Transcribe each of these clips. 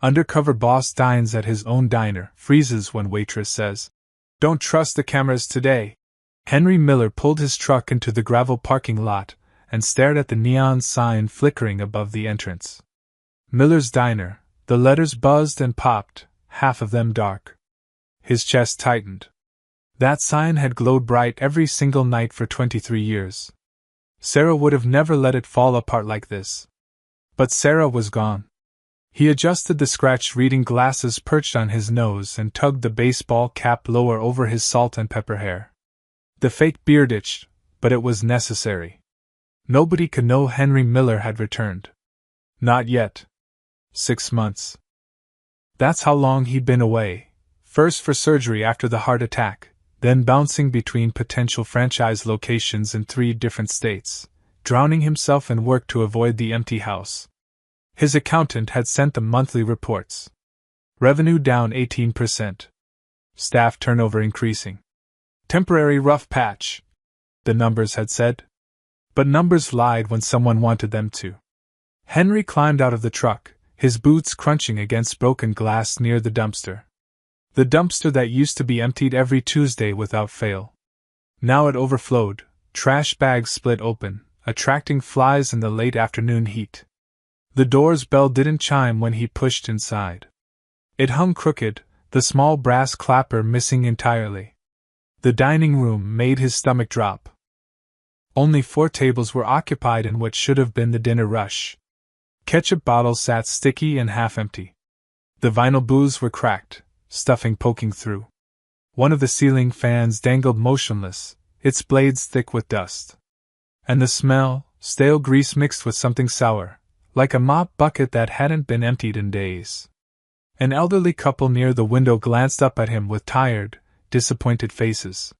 Undercover boss dines at his own diner, freezes when waitress says, "Don't trust the cameras today." Henry Miller pulled his truck into the gravel parking lot and stared at the neon sign flickering above the entrance. Miller's Diner. The letters buzzed and popped, half of them dark. His chest tightened. That sign had glowed bright every single night for 23 years. Sarah would have never let it fall apart like this. But Sarah was gone. He adjusted the scratched reading glasses perched on his nose and tugged the baseball cap lower over his salt and pepper hair. The fake beard itched, but it was necessary. Nobody could know Henry Miller had returned. Not yet. 6 months. That's how long he'd been away, first for surgery after the heart attack, then bouncing between potential franchise locations in 3 different states, drowning himself in work to avoid the empty house. His accountant had sent them monthly reports. Revenue down 18%. Staff turnover increasing. Temporary rough patch, the numbers had said. But numbers lied when someone wanted them to. Henry climbed out of the truck, his boots crunching against broken glass near the dumpster. The dumpster that used to be emptied every Tuesday without fail. Now it overflowed, trash bags split open, attracting flies in the late afternoon heat. The door's bell didn't chime when he pushed inside. It hung crooked, the small brass clapper missing entirely. The dining room made his stomach drop. Only 4 tables were occupied in what should have been the dinner rush. Ketchup bottles sat sticky and half-empty. The vinyl booths were cracked, stuffing poking through. One of the ceiling fans dangled motionless, its blades thick with dust. And the smell, stale grease mixed with something sour, like a mop bucket that hadn't been emptied in days. An elderly couple near the window glanced up at him with tired, disappointed faces.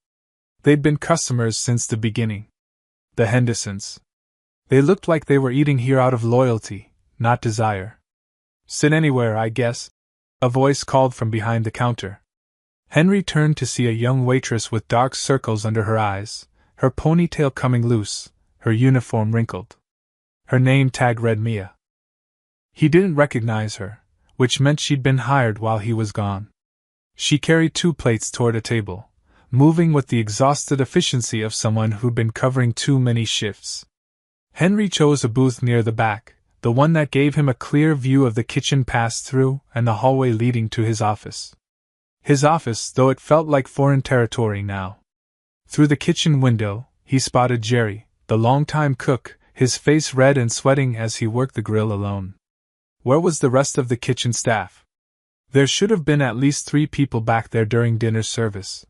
They'd been customers since the beginning. The Hendersons. They looked like they were eating here out of loyalty, not desire. "Sit anywhere, I guess," a voice called from behind the counter. Henry turned to see a young waitress with dark circles under her eyes, her ponytail coming loose, her uniform wrinkled. Her name tag read Mia. He didn't recognize her, which meant she'd been hired while he was gone. She carried 2 plates toward a table, moving with the exhausted efficiency of someone who'd been covering too many shifts. Henry chose a booth near the back, the one that gave him a clear view of the kitchen pass-through and the hallway leading to his office. His office, though it felt like foreign territory now. Through the kitchen window, he spotted Jerry, the longtime cook, his face red and sweating as he worked the grill alone. Where was the rest of the kitchen staff? There should have been at least 3 people back there during dinner service.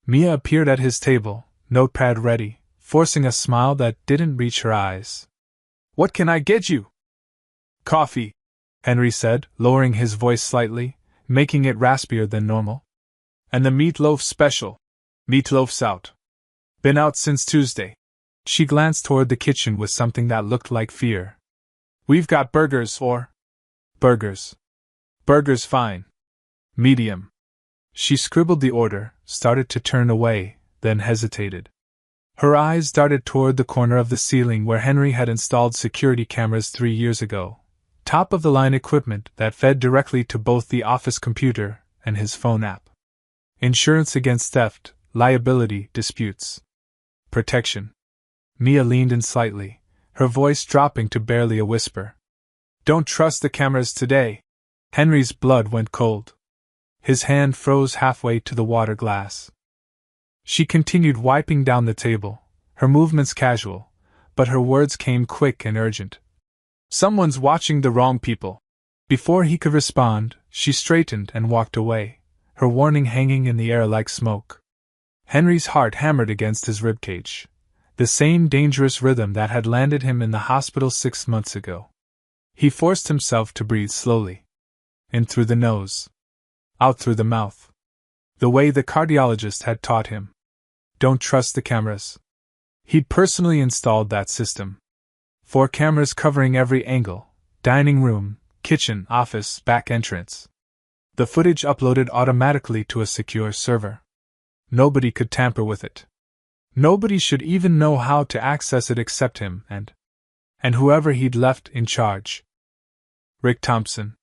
Mia appeared at his table, notepad ready, forcing a smile that didn't reach her eyes. "What can I get you?" "Coffee," Henry said, lowering his voice slightly, making it raspier than normal. "And the meatloaf special. Meatloaf's out. Been out since Tuesday." She glanced toward the kitchen with something that looked like fear. "We've got burgers or—" "Burgers. Burgers fine. Medium." She scribbled the order, started to turn away, then hesitated. Her eyes darted toward the corner of the ceiling where Henry had installed security cameras 3 years ago, top-of-the-line equipment that fed directly to both the office computer and his phone app. Insurance against theft, liability, disputes. Protection. Mia leaned in slightly, her voice dropping to barely a whisper. "Don't trust the cameras today." Henry's blood went cold. His hand froze halfway to the water glass. She continued wiping down the table, her movements casual, but her words came quick and urgent. "Someone's watching the wrong people." Before he could respond, she straightened and walked away, her warning hanging in the air like smoke. Henry's heart hammered against his ribcage, the same dangerous rhythm that had landed him in the hospital 6 months ago. He forced himself to breathe slowly. In through the nose. Out through the mouth. The way the cardiologist had taught him. Don't trust the cameras. He'd personally installed that system. 4 cameras covering every angle: dining room, kitchen, office, back entrance. The footage uploaded automatically to a secure server. Nobody could tamper with it. Nobody should even know how to access it except him and whoever he'd left in charge. Rick Thompson.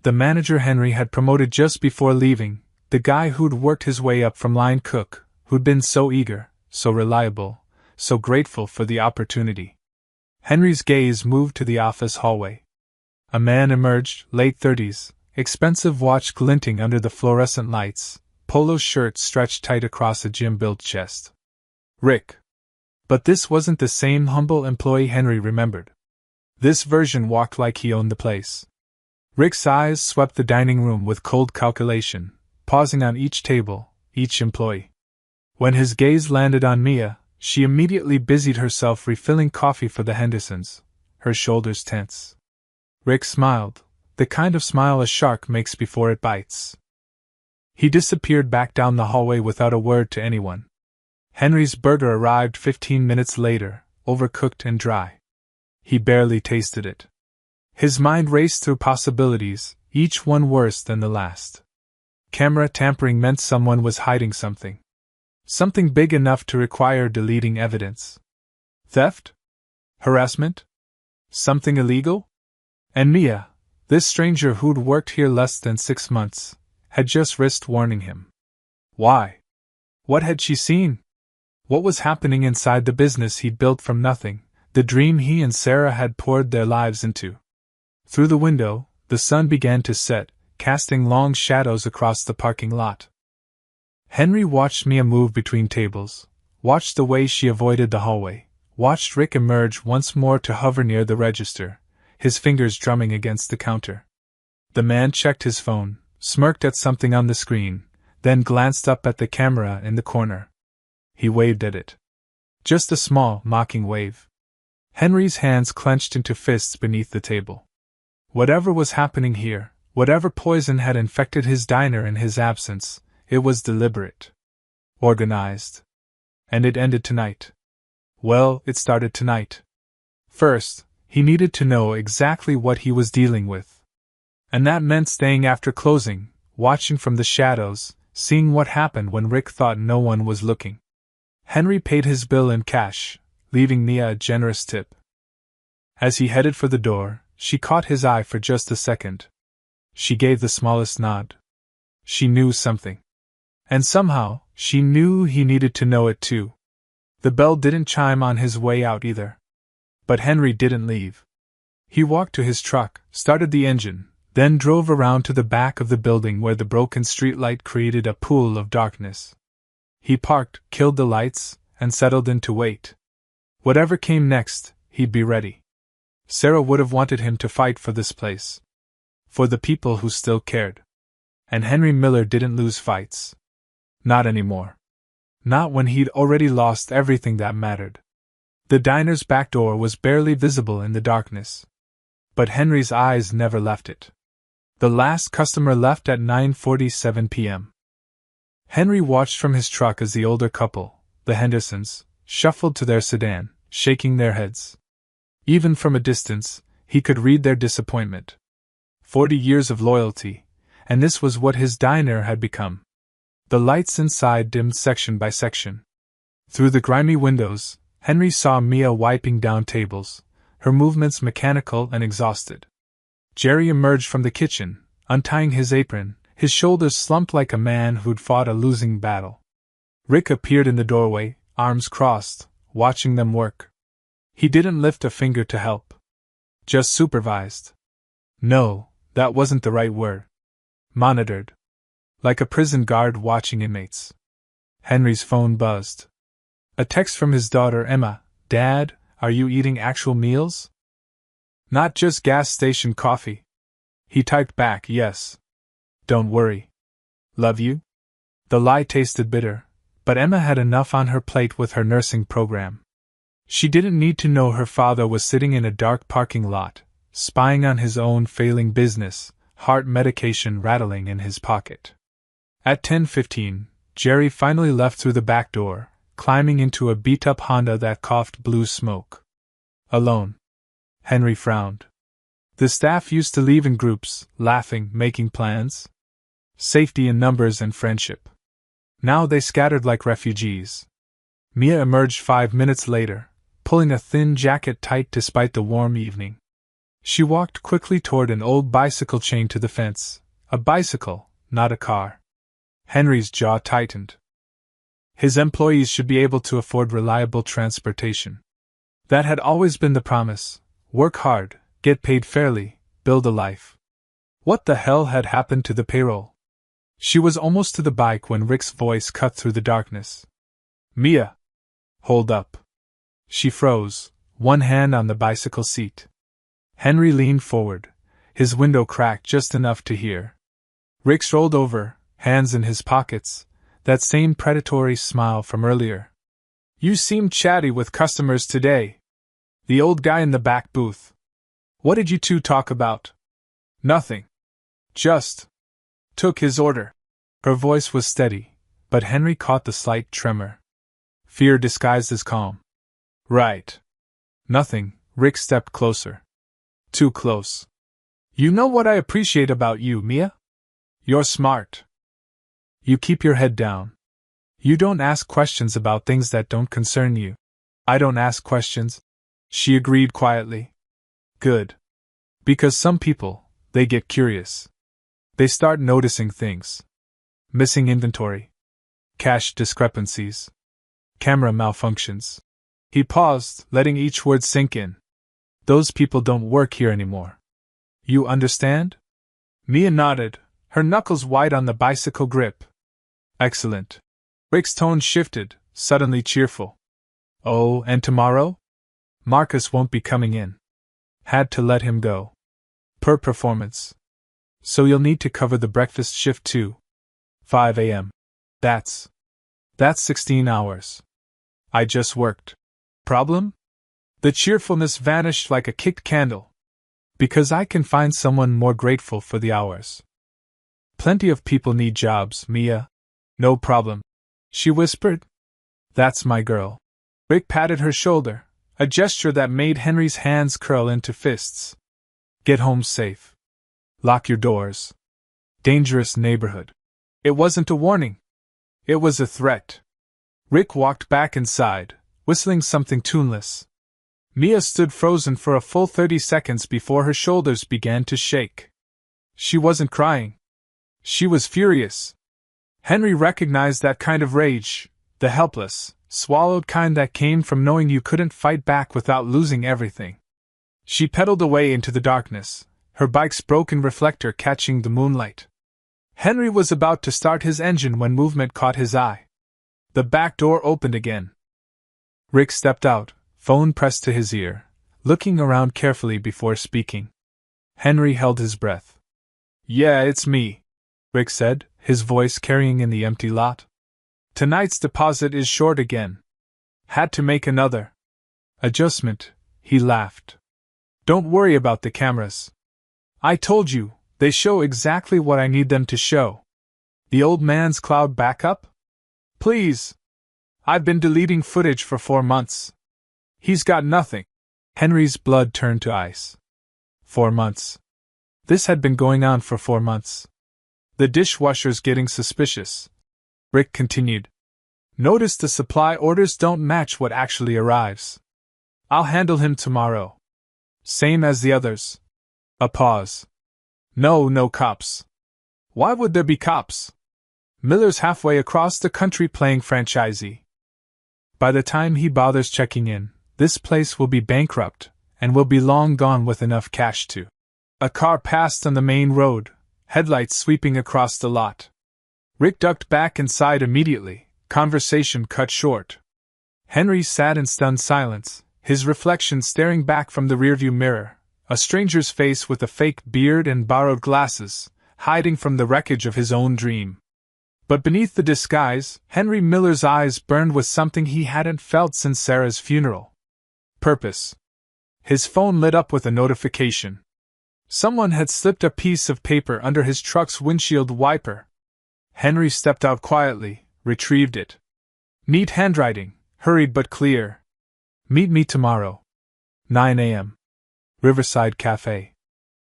The manager Henry had promoted just before leaving, the guy who'd worked his way up from line cook, who'd been so eager, so reliable, so grateful for the opportunity. Henry's gaze moved to the office hallway. A man emerged, late 30s, expensive watch glinting under the fluorescent lights, polo shirt stretched tight across a gym-built chest. Rick. But this wasn't the same humble employee Henry remembered. This version walked like he owned the place. Rick's eyes swept the dining room with cold calculation, pausing on each table, each employee. When his gaze landed on Mia, she immediately busied herself refilling coffee for the Hendersons, her shoulders tense. Rick smiled, the kind of smile a shark makes before it bites. He disappeared back down the hallway without a word to anyone. Henry's burger arrived 15 minutes later, overcooked and dry. He barely tasted it. His mind raced through possibilities, each one worse than the last. Camera tampering meant someone was hiding something. Something big enough to require deleting evidence. Theft? Harassment? Something illegal? And Mia, this stranger who'd worked here less than 6 months, had just risked warning him. Why? What had she seen? What was happening inside the business he'd built from nothing, the dream he and Sarah had poured their lives into? Through the window, the sun began to set, casting long shadows across the parking lot. Henry watched Mia move between tables, watched the way she avoided the hallway, watched Rick emerge once more to hover near the register, his fingers drumming against the counter. The man checked his phone, smirked at something on the screen, then glanced up at the camera in the corner. He waved at it. Just a small, mocking wave. Henry's hands clenched into fists beneath the table. Whatever was happening here, whatever poison had infected his diner in his absence, it was deliberate. Organized. And it ended tonight. Well, it started tonight. First, he needed to know exactly what he was dealing with. And that meant staying after closing, watching from the shadows, seeing what happened when Rick thought no one was looking. Henry paid his bill in cash, leaving Mia a generous tip. As he headed for the door, she caught his eye for just a second. She gave the smallest nod. She knew something. And somehow, she knew he needed to know it too. The bell didn't chime on his way out either. But Henry didn't leave. He walked to his truck, started the engine, then drove around to the back of the building where the broken streetlight created a pool of darkness. He parked, killed the lights, and settled in to wait. Whatever came next, he'd be ready. Sarah would have wanted him to fight for this place. For the people who still cared. And Henry Miller didn't lose fights. Not anymore. Not when he'd already lost everything that mattered. The diner's back door was barely visible in the darkness. But Henry's eyes never left it. The last customer left at 9:47 p.m. Henry watched from his truck as the older couple, the Hendersons, shuffled to their sedan, shaking their heads. Even from a distance, he could read their disappointment. 40 years of loyalty, and this was what his diner had become. The lights inside dimmed section by section. Through the grimy windows, Henry saw Mia wiping down tables, her movements mechanical and exhausted. Jerry emerged from the kitchen, untying his apron, his shoulders slumped like a man who'd fought a losing battle. Rick appeared in the doorway, arms crossed, watching them work. He didn't lift a finger to help. Just supervised. No, that wasn't the right word. Monitored. Like a prison guard watching inmates. Henry's phone buzzed. A text from his daughter Emma. Dad, are you eating actual meals? Not just gas station coffee. He typed back, yes. Don't worry. Love you? The lie tasted bitter, but Emma had enough on her plate with her nursing program. She didn't need to know her father was sitting in a dark parking lot, spying on his own failing business, heart medication rattling in his pocket. At 10:15, Jerry finally left through the back door, climbing into a beat-up Honda that coughed blue smoke. Alone. Henry frowned. The staff used to leave in groups, laughing, making plans. Safety in numbers and friendship. Now they scattered like refugees. Mia emerged 5 minutes later, pulling a thin jacket tight despite the warm evening. She walked quickly toward an old bicycle chained to the fence. A bicycle, not a car. Henry's jaw tightened. His employees should be able to afford reliable transportation. That had always been the promise. Work hard, get paid fairly, build a life. What the hell had happened to the payroll? She was almost to the bike when Rick's voice cut through the darkness. Mia! Hold up. She froze, one hand on the bicycle seat. Henry leaned forward, his window cracked just enough to hear. Rick rolled over, hands in his pockets, that same predatory smile from earlier. You seemed chatty with customers today. The old guy in the back booth. What did you two talk about? Nothing. Just took his order. Her voice was steady, but Henry caught the slight tremor. Fear disguised as calm. Right. Nothing. Rick stepped closer. Too close. You know what I appreciate about you, Mia? You're smart. You keep your head down. You don't ask questions about things that don't concern you. I don't ask questions, she agreed quietly. Good. Because some people, they get curious. They start noticing things. Missing inventory. Cash discrepancies. Camera malfunctions. He paused, letting each word sink in. Those people don't work here anymore. You understand? Mia nodded, her knuckles white on the bicycle grip. Excellent. Rick's tone shifted, suddenly cheerful. Oh, and tomorrow? Marcus won't be coming in. Had to let him go. Per performance. So you'll need to cover the breakfast shift too. 5 a.m. That's 16 hours. I just worked. Problem? The cheerfulness vanished like a kicked candle. Because I can find someone more grateful for the hours. Plenty of people need jobs, Mia. No problem. She whispered. That's my girl. Rick patted her shoulder, a gesture that made Henry's hands curl into fists. Get home safe. Lock your doors. Dangerous neighborhood. It wasn't a warning. It was a threat. Rick walked back inside, whistling something tuneless. Mia stood frozen for a full 30 seconds before her shoulders began to shake. She wasn't crying. She was furious. Henry recognized that kind of rage, the helpless, swallowed kind that came from knowing you couldn't fight back without losing everything. She pedaled away into the darkness, her bike's broken reflector catching the moonlight. Henry was about to start his engine when movement caught his eye. The back door opened again. Rick stepped out, phone pressed to his ear, looking around carefully before speaking. Henry held his breath. Yeah, it's me, Rick said, his voice carrying in the empty lot. Tonight's deposit is short again. Had to make another adjustment, he laughed. Don't worry about the cameras. I told you, they show exactly what I need them to show. The old man's cloud backup? Please. I've been deleting footage for 4 months. He's got nothing. Henry's blood turned to ice. 4 months. This had been going on for 4 months. The dishwasher's getting suspicious. Rick continued. Notice the supply orders don't match what actually arrives. I'll handle him tomorrow. Same as the others. A pause. No cops. Why would there be cops? Miller's halfway across the country playing franchisee. By the time he bothers checking in, this place will be bankrupt, and will be long gone with enough cash to. A car passed on the main road, headlights sweeping across the lot. Rick ducked back inside immediately, conversation cut short. Henry sat in stunned silence, his reflection staring back from the rearview mirror, a stranger's face with a fake beard and borrowed glasses, hiding from the wreckage of his own dream. But beneath the disguise, Henry Miller's eyes burned with something he hadn't felt since Sarah's funeral. Purpose. His phone lit up with a notification. Someone had slipped a piece of paper under his truck's windshield wiper. Henry stepped out quietly, retrieved it. Neat handwriting, hurried but clear. Meet me tomorrow. 9 a.m. Riverside Cafe.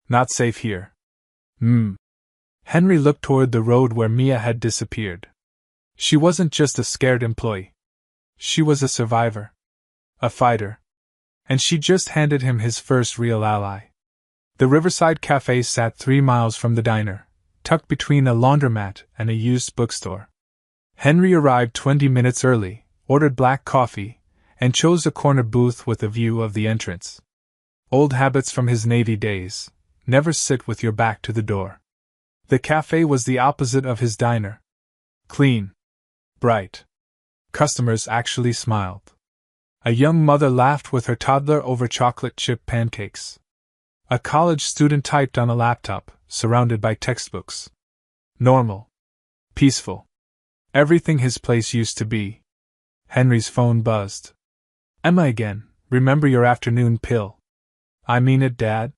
Not safe here. Henry looked toward the road where Mia had disappeared. She wasn't just a scared employee. She was a survivor. A fighter. And she just handed him his first real ally. The Riverside Cafe sat 3 miles from the diner, tucked between a laundromat and a used bookstore. Henry arrived 20 minutes early, ordered black coffee, and chose a corner booth with a view of the entrance. Old habits from his Navy days: never sit with your back to the door. The cafe was the opposite of his diner. Clean. Bright. Customers actually smiled. A young mother laughed with her toddler over chocolate chip pancakes. A college student typed on a laptop, surrounded by textbooks. Normal. Peaceful. Everything his place used to be. Henry's phone buzzed. Emma again, remember your afternoon pill. I mean it, Dad.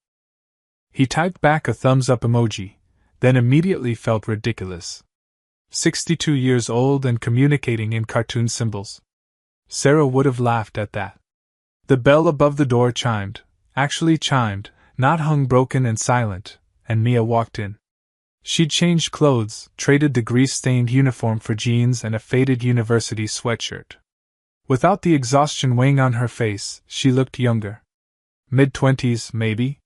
He typed back a thumbs-up emoji, then immediately felt ridiculous. 62 years old and communicating in cartoon symbols. Sarah would have laughed at that. The bell above the door chimed, actually chimed, not hung broken and silent, and Mia walked in. She'd changed clothes, traded the grease-stained uniform for jeans and a faded university sweatshirt. Without the exhaustion weighing on her face, she looked younger. Mid-20s, maybe?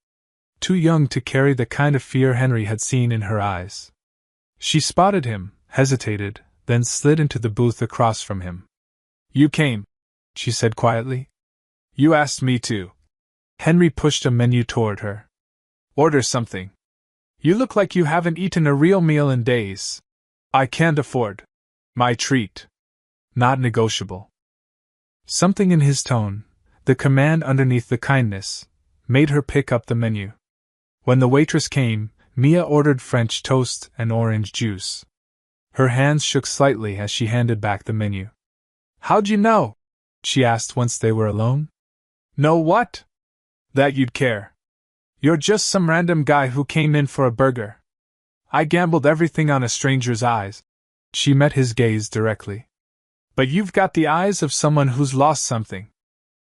Too young to carry the kind of fear Henry had seen in her eyes. She spotted him, hesitated, then slid into the booth across from him. You came, she said quietly. You asked me to. Henry pushed a menu toward her. Order something. You look like you haven't eaten a real meal in days. I can't afford. My treat. Not negotiable. Something in his tone, the command underneath the kindness, made her pick up the menu. When the waitress came, Mia ordered French toast and orange juice. Her hands shook slightly as she handed back the menu. How'd you know? She asked once they were alone. Know what? That you'd care. You're just some random guy who came in for a burger. I gambled everything on a stranger's eyes. She met his gaze directly. But you've got the eyes of someone who's lost something.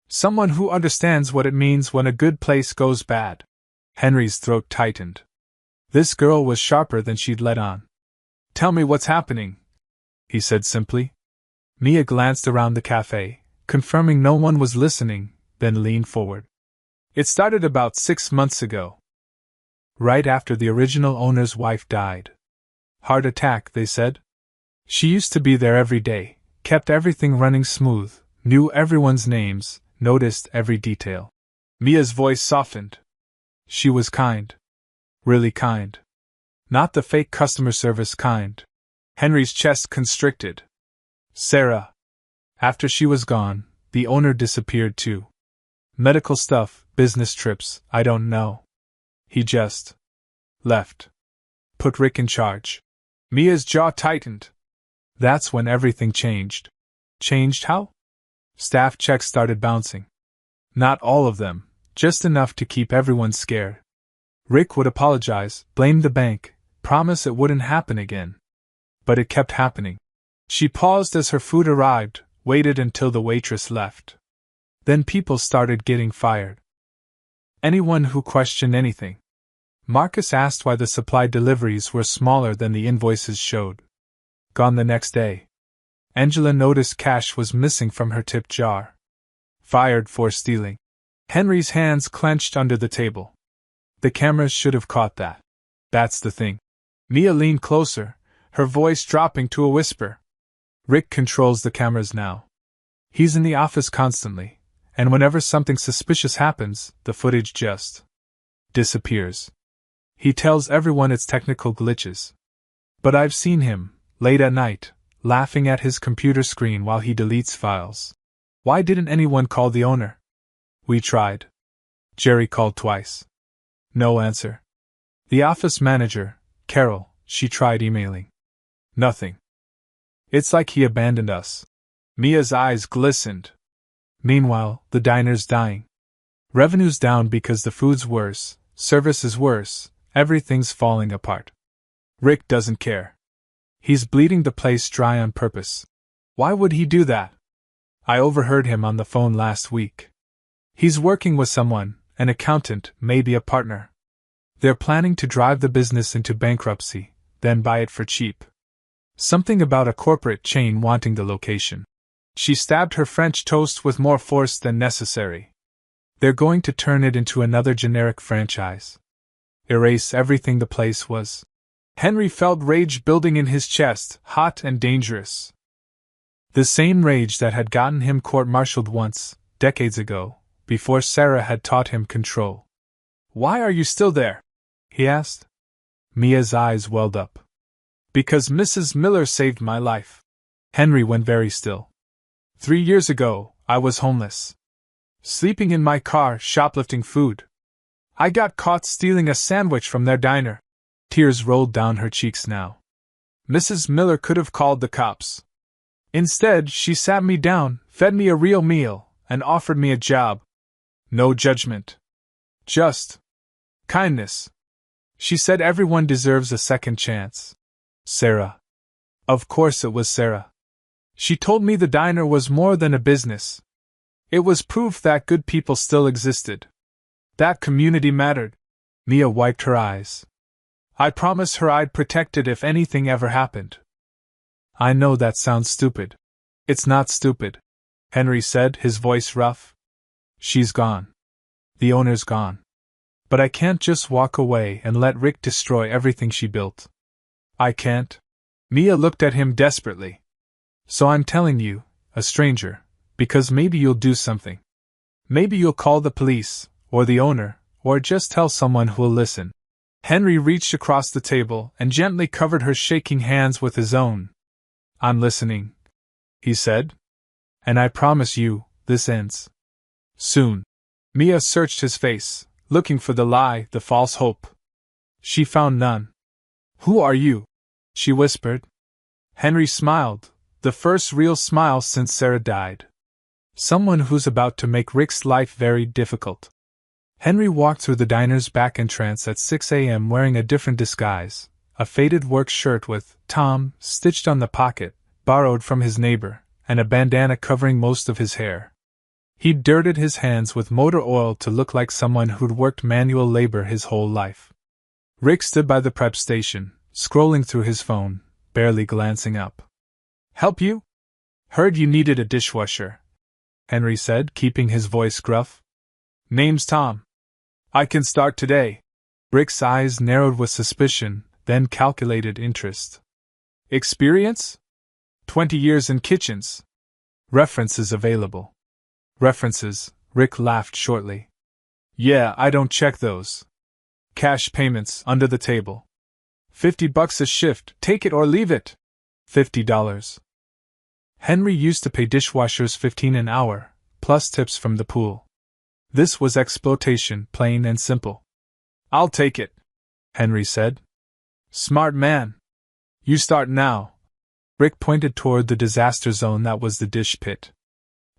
Someone who understands what it means when a good place goes bad. Henry's throat tightened. This girl was sharper than she'd let on. Tell me what's happening, he said simply. Mia glanced around the cafe, confirming no one was listening, then leaned forward. It started about 6 months ago. Right after the original owner's wife died. Heart attack, they said. She used to be there every day, kept everything running smooth, knew everyone's names, noticed every detail. Mia's voice softened. She was kind. Really kind. Not the fake customer service kind. Henry's chest constricted. Sarah. After she was gone, the owner disappeared too. Medical stuff, business trips, I don't know. He just left. Put Rick in charge. Mia's jaw tightened. That's when everything changed. Changed how? Staff checks started bouncing. Not all of them, just enough to keep everyone scared. Rick would apologize, blame the bank, promise it wouldn't happen again. But it kept happening. She paused as her food arrived, waited until the waitress left. Then people started getting fired. Anyone who questioned anything. Marcus asked why the supply deliveries were smaller than the invoices showed. Gone the next day. Angela noticed cash was missing from her tip jar. Fired for stealing. Henry's hands clenched under the table. The cameras should have caught that. That's the thing. Mia leaned closer, her voice dropping to a whisper. Rick controls the cameras now. He's in the office constantly, and whenever something suspicious happens, the footage just disappears. He tells everyone it's technical glitches. But I've seen him, late at night, laughing at his computer screen while he deletes files. Why didn't anyone call the owner? We tried. Jerry called twice. No answer. The office manager, Carol, she tried emailing. Nothing. It's like he abandoned us. Mia's eyes glistened. Meanwhile, the diner's dying. Revenue's down because the food's worse, service is worse, everything's falling apart. Rick doesn't care. He's bleeding the place dry on purpose. Why would he do that? I overheard him on the phone last week. He's working with someone, an accountant, maybe a partner. They're planning to drive the business into bankruptcy, then buy it for cheap. Something about a corporate chain wanting the location. She stabbed her French toast with more force than necessary. They're going to turn it into another generic franchise. Erase everything the place was. Henry felt rage building in his chest, hot and dangerous. The same rage that had gotten him court-martialed once, decades ago, before Sarah had taught him control. "Why are you still there?" he asked. Mia's eyes welled up. "Because Mrs. Miller saved my life." Henry went very still. 3 years ago, I was homeless. Sleeping in my car, shoplifting food. I got caught stealing a sandwich from their diner. Tears rolled down her cheeks now. Mrs. Miller could have called the cops. Instead, she sat me down, fed me a real meal, and offered me a job. No judgment. Just kindness. She said everyone deserves a second chance. Sarah. Of course it was Sarah. She told me the diner was more than a business. It was proof that good people still existed. That community mattered. Mia wiped her eyes. I promised her I'd protect it if anything ever happened. I know that sounds stupid. It's not stupid, Henry said, his voice rough. She's gone. The owner's gone. But I can't just walk away and let Rick destroy everything she built. I can't. Mia looked at him desperately. So I'm telling you, a stranger, because maybe you'll do something. Maybe you'll call the police, or the owner, or just tell someone who'll listen. Henry reached across the table and gently covered her shaking hands with his own. I'm listening, he said. And I promise you, this ends soon. Mia searched his face, looking for the lie, the false hope. She found none. Who are you? She whispered. Henry smiled, the first real smile since Sarah died. Someone who's about to make Rick's life very difficult. Henry walked through the diner's back entrance at 6 a.m. wearing a different disguise, a faded work shirt with Tom stitched on the pocket, borrowed from his neighbor, and a bandana covering most of his hair. He dirted his hands with motor oil to look like someone who'd worked manual labor his whole life. Rick stood by the prep station, scrolling through his phone, barely glancing up. Help you? Heard you needed a dishwasher, Henry said, keeping his voice gruff. Name's Tom. I can start today. Rick's eyes narrowed with suspicion, then calculated interest. Experience? 20 years in kitchens. References available. References, Rick laughed shortly. Yeah, I don't check those. Cash payments, under the table. $50 a shift, take it or leave it. $50. Henry used to pay dishwashers $15 an hour, plus tips from the pool. This was exploitation, plain and simple. I'll take it, Henry said. Smart man. You start now. Rick pointed toward the disaster zone that was the dish pit.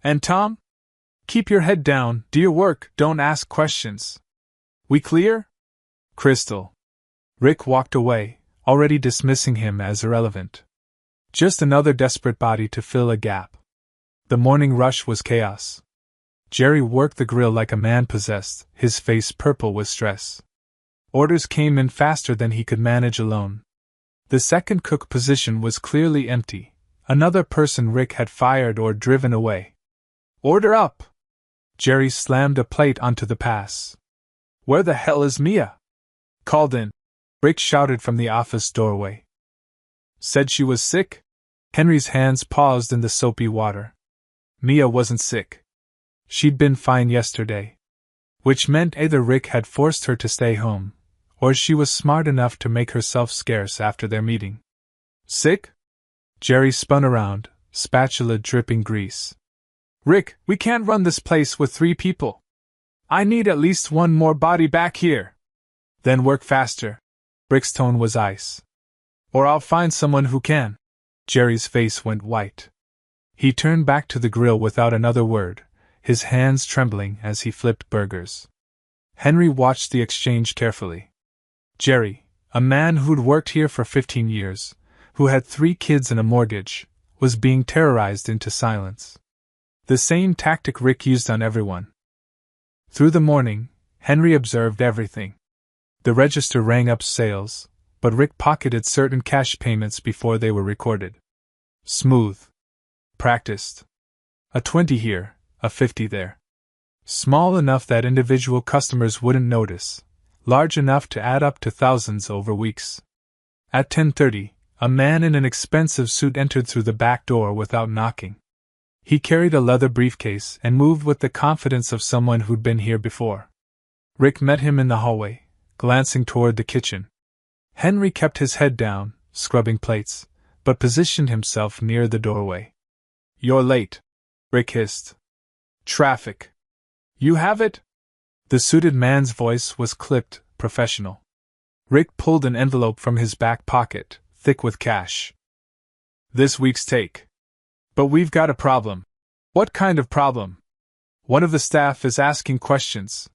And Tom? Keep your head down, do your work, don't ask questions. We clear? Crystal. Rick walked away, already dismissing him as irrelevant. Just another desperate body to fill a gap. The morning rush was chaos. Jerry worked the grill like a man possessed, his face purple with stress. Orders came in faster than he could manage alone. The second cook position was clearly empty, another person Rick had fired or driven away. Order up! Jerry slammed a plate onto the pass. Where the hell is Mia? Called in. Rick shouted from the office doorway. Said she was sick? Henry's hands paused in the soapy water. Mia wasn't sick. She'd been fine yesterday. Which meant either Rick had forced her to stay home, or she was smart enough to make herself scarce after their meeting. Sick? Jerry spun around, spatula dripping grease. Rick, we can't run this place with 3 people. I need at least one more body back here. Then work faster. Rick's tone was ice. Or I'll find someone who can. Jerry's face went white. He turned back to the grill without another word, his hands trembling as he flipped burgers. Henry watched the exchange carefully. Jerry, a man who'd worked here for 15 years, who had 3 kids and a mortgage, was being terrorized into silence. The same tactic Rick used on everyone. Through the morning, Henry observed everything. The register rang up sales, but Rick pocketed certain cash payments before they were recorded. Smooth. Practiced. A 20 here, a 50 there. Small enough that individual customers wouldn't notice, large enough to add up to thousands over weeks. At 10:30, a man in an expensive suit entered through the back door without knocking. He carried a leather briefcase and moved with the confidence of someone who'd been here before. Rick met him in the hallway, glancing toward the kitchen. Henry kept his head down, scrubbing plates, but positioned himself near the doorway. "You're late," Rick hissed. "Traffic." "You have it?" The suited man's voice was clipped, professional. Rick pulled an envelope from his back pocket, thick with cash. "This week's take. But we've got a problem." "What kind of problem?" "One of the staff is asking questions."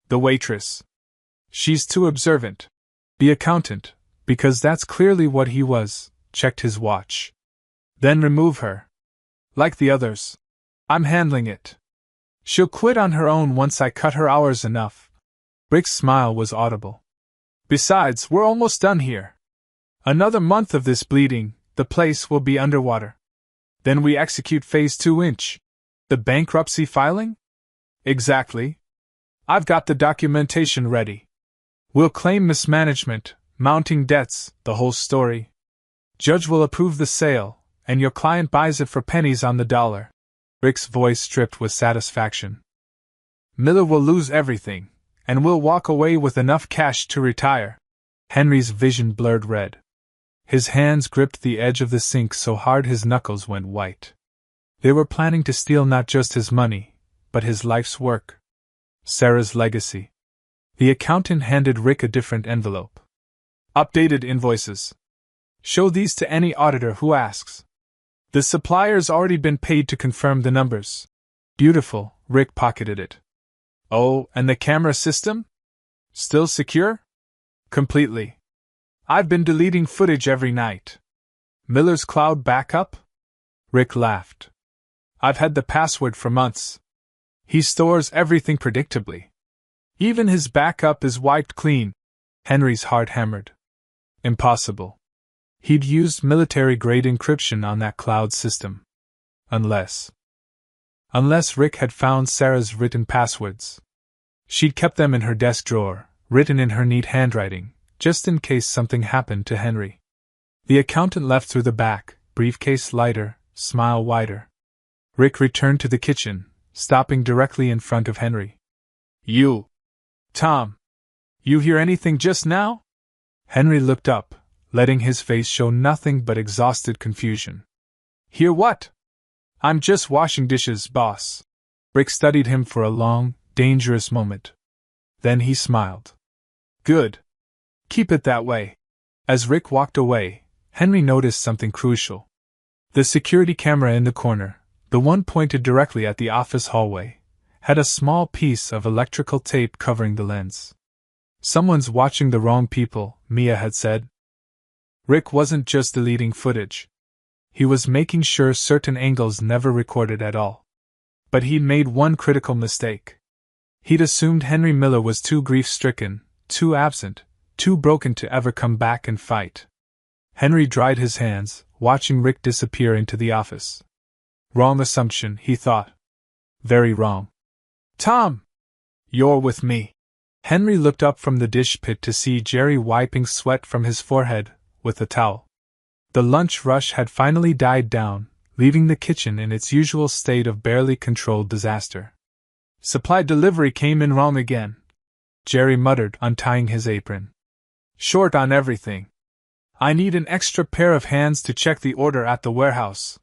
"The waitress." "She's too observant." The accountant, because that's clearly what he was, checked his watch. "Then remove her." "Like the others. I'm handling it. She'll quit on her own once I cut her hours enough." Rick's smile was audible. "Besides, we're almost done here. Another month of this bleeding, the place will be underwater. Then we execute Phase 2. The bankruptcy filing?" "Exactly. I've got the documentation ready. We'll claim mismanagement, mounting debts, the whole story. Judge will approve the sale, and your client buys it for pennies on the dollar." Rick's voice dripped with satisfaction. "Miller will lose everything, and we'll walk away with enough cash to retire." Henry's vision blurred red. His hands gripped the edge of the sink so hard his knuckles went white. They were planning to steal not just his money, but his life's work. Sarah's legacy. The accountant handed Rick a different envelope. "Updated invoices. Show these to any auditor who asks. The supplier's already been paid to confirm the numbers." "Beautiful," Rick pocketed it. "Oh, and the camera system? Still secure?" "Completely. I've been deleting footage every night." "Miller's cloud backup?" Rick laughed. "I've had the password for months. He stores everything predictably. Even his backup is wiped clean." Henry's heart hammered. Impossible. He'd used military-grade encryption on that cloud system. Unless Rick had found Sarah's written passwords. She'd kept them in her desk drawer, written in her neat handwriting, just in case something happened to Henry. The accountant left through the back, briefcase lighter, smile wider. Rick returned to the kitchen, stopping directly in front of Henry. "You! Tom! You hear anything just now?" Henry looked up, letting his face show nothing but exhausted confusion. "Hear what?" "I'm just washing dishes, boss." Rick studied him for a long, dangerous moment. Then he smiled. "Good. Keep it that way." As Rick walked away, Henry noticed something crucial. The security camera in the corner, the one pointed directly at the office hallway, had a small piece of electrical tape covering the lens. "Someone's watching the wrong people," Mia had said. Rick wasn't just deleting footage. He was making sure certain angles never recorded at all. But he'd made one critical mistake. He'd assumed Henry Miller was too grief-stricken, too absent, too broken to ever come back and fight. Henry dried his hands, watching Rick disappear into the office. Wrong assumption, he thought. Very wrong. "Tom! You're with me." Henry looked up from the dish pit to see Jerry wiping sweat from his forehead with a towel. The lunch rush had finally died down, leaving the kitchen in its usual state of barely controlled disaster. "Supply delivery came in wrong again," Jerry muttered, untying his apron. "Short on everything. I need an extra pair of hands to check the order at the warehouse."